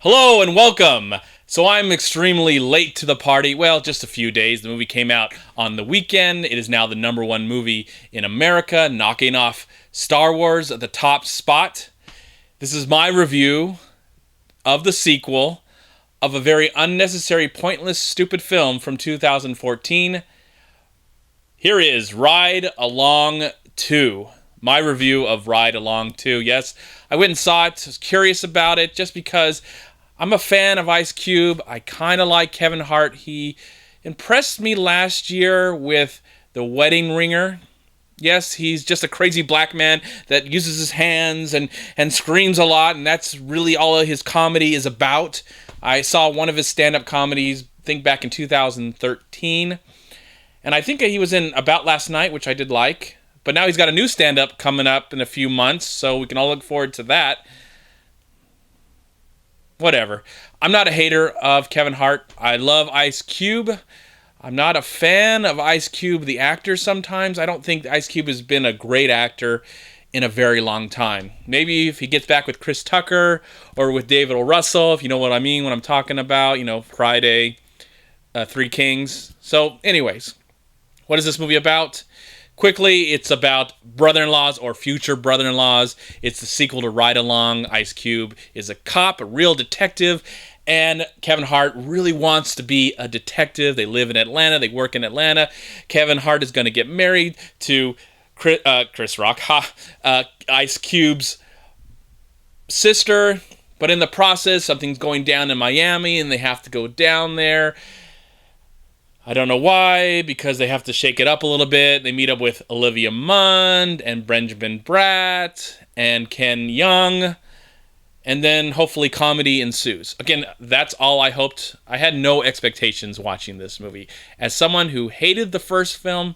Hello and welcome. So I'm extremely late to the party. Well, just a few days. The movie came out on the weekend. It is now the #1 movie in America, knocking off Star Wars at the top spot. This is my review of the sequel of a very unnecessary, pointless, stupid film from 2014. Here is Ride Along 2. My review of Ride Along 2. Yes, I went and saw it. I was curious about it just because I'm a fan of Ice Cube. I kind of like Kevin Hart. He impressed me last year with The Wedding Ringer. Yes, he's just a crazy black man that uses his hands and screams a lot, and that's really all his comedy is about. I saw one of his stand-up comedies, I think back in 2013, and I think he was in About Last Night, which I did like. But now he's got a new stand-up coming up in a few months, so we can all look forward to that. Whatever. I'm not a hater of Kevin Hart. I love Ice Cube. I'm not a fan of Ice Cube, the actor, sometimes. I don't think Ice Cube has been a great actor in a very long time. Maybe if he gets back with Chris Tucker or with David O. Russell, if you know what I mean when I'm talking about, Friday, Three Kings. So, anyways, what is this movie about? Quickly, it's about brother-in-laws or future brother-in-laws. It's the sequel to Ride Along. Ice Cube is a cop, a real detective, and Kevin Hart really wants to be a detective. They live in Atlanta. They work in Atlanta. Kevin Hart is going to get married to Chris Rock, Ice Cube's sister, but in the process, something's going down in Miami, and they have to go down there. I don't know why, because they have to shake it up a little bit. They meet up with Olivia Munn and Benjamin Bratt and Ken Jeong, and then hopefully comedy ensues. Again, that's all I hoped. I had no expectations watching this movie. As someone who hated the first film,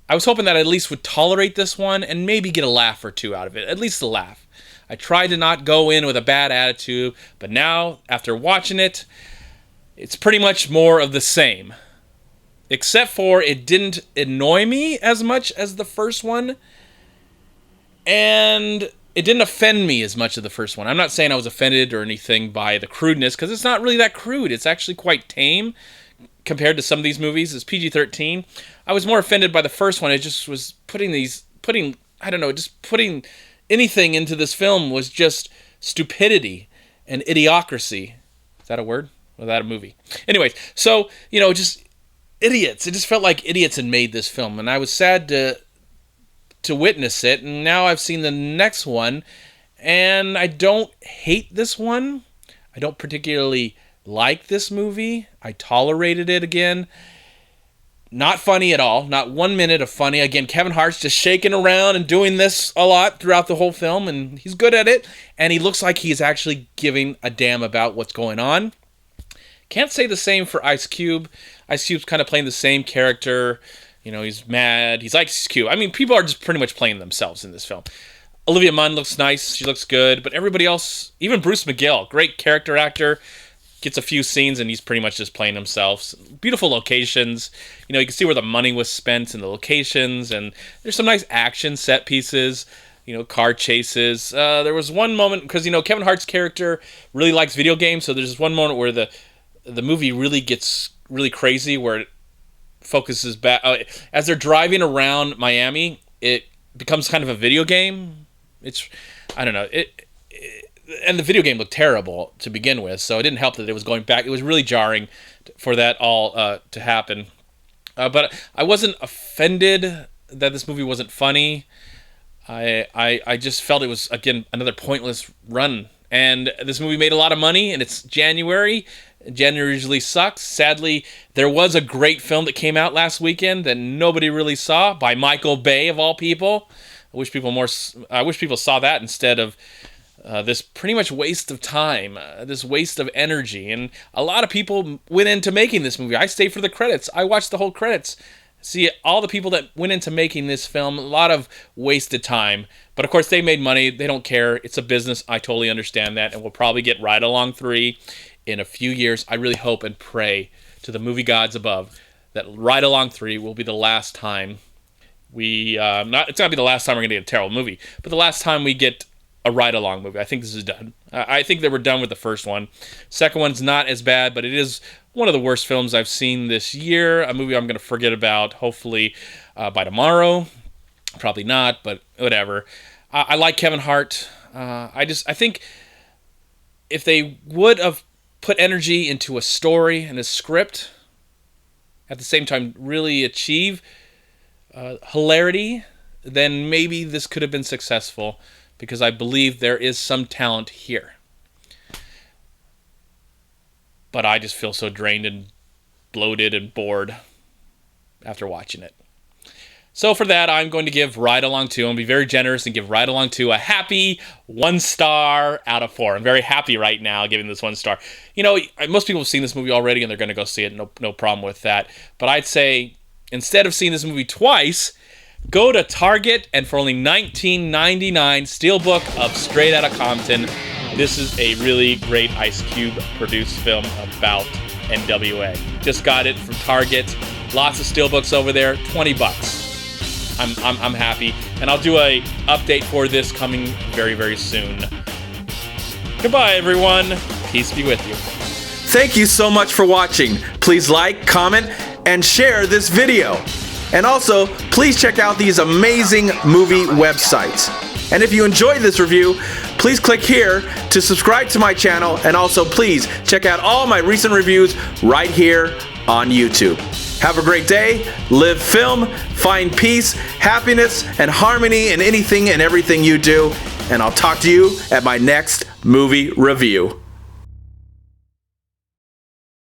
I was hoping that I at least would tolerate this one and maybe get a laugh or two out of it, at least a laugh. I tried to not go in with a bad attitude, but now, after watching it, it's pretty much more of the same. Except for it didn't annoy me as much as the first one. And it didn't offend me as much as the first one. I'm not saying I was offended or anything by the crudeness, because it's not really that crude. It's actually quite tame compared to some of these movies. It's PG-13. I was more offended by the first one. It just was putting anything into this film was just stupidity and idiocracy. Is that a word? Or that a movie? Anyways, so, just idiots. It just felt like idiots had made this film, and I was sad to witness it, and now I've seen the next one, and I don't hate this one. I don't particularly like this movie. I tolerated it again. Not funny at all. Not 1 minute of funny. Again, Kevin Hart's just shaking around and doing this a lot throughout the whole film, and he's good at it, and he looks like he's actually giving a damn about what's going on. Can't say the same for Ice Cube. Ice Cube's kind of playing the same character. He's mad. He's Ice Cube. I mean, people are just pretty much playing themselves in this film. Olivia Munn looks nice. She looks good. But everybody else, even Bruce McGill, great character actor, gets a few scenes and he's pretty much just playing himself. Beautiful locations. You can see where the money was spent in the locations. And there's some nice action set pieces. Car chases. There was one moment, because, Kevin Hart's character really likes video games. So there's one moment where the movie really gets really crazy, where it focuses back as they're driving around Miami. It becomes kind of a video game. I don't know. And the video game looked terrible to begin with, so it didn't help that it was going back. It was really jarring for that all to happen. But I wasn't offended that this movie wasn't funny. I just felt it was, again, another pointless run. And this movie made a lot of money, and it's January. January usually sucks. Sadly, there was a great film that came out last weekend that nobody really saw, by Michael Bay, of all people. I wish people saw that instead of this pretty much waste of time, this waste of energy. And a lot of people went into making this movie. I stayed for the credits. I watched the whole credits. See, all the people that went into making this film, a lot of wasted time. But of course, they made money. They don't care. It's a business. I totally understand that. And we'll probably get Ride Along 3 in a few years. I really hope and pray to the movie gods above that Ride Along 3 will be the last time it's not going to be the last time we're going to get a terrible movie, but the last time we get a Ride Along movie. I think this is done. I think they were done with the first one. Second one's not as bad, but it is one of the worst films I've seen this year. A movie I'm going to forget about, hopefully, by tomorrow. Probably not, but whatever. I like Kevin Hart. I think if they would have put energy into a story and a script, at the same time really achieve hilarity, then maybe this could have been successful, because I believe there is some talent here. But I just feel so drained and bloated and bored after watching it. So for that, I'm going to give Ride Along 2. I'm going to be very generous and give Ride Along 2 a happy 1 star out of 4. I'm very happy right now giving this 1 star. You know, most people have seen this movie already and they're going to go see it. No problem with that. But I'd say, instead of seeing this movie twice, go to Target and for only $19.99, Steelbook of Straight Outta Compton. This is a really great Ice Cube produced film about NWA. Just got it from Target. Lots of Steelbooks over there. $20. I'm happy, and I'll do a update for this coming very, very soon. Goodbye, everyone. Peace be with you. Thank you so much for watching. Please like, comment, and share this video. And also, please check out these amazing movie websites. And if you enjoyed this review, please click here to subscribe to my channel, and also please check out all my recent reviews right here on YouTube. Have a great day, live film, find peace, happiness, and harmony in anything and everything you do, and I'll talk to you at my next movie review.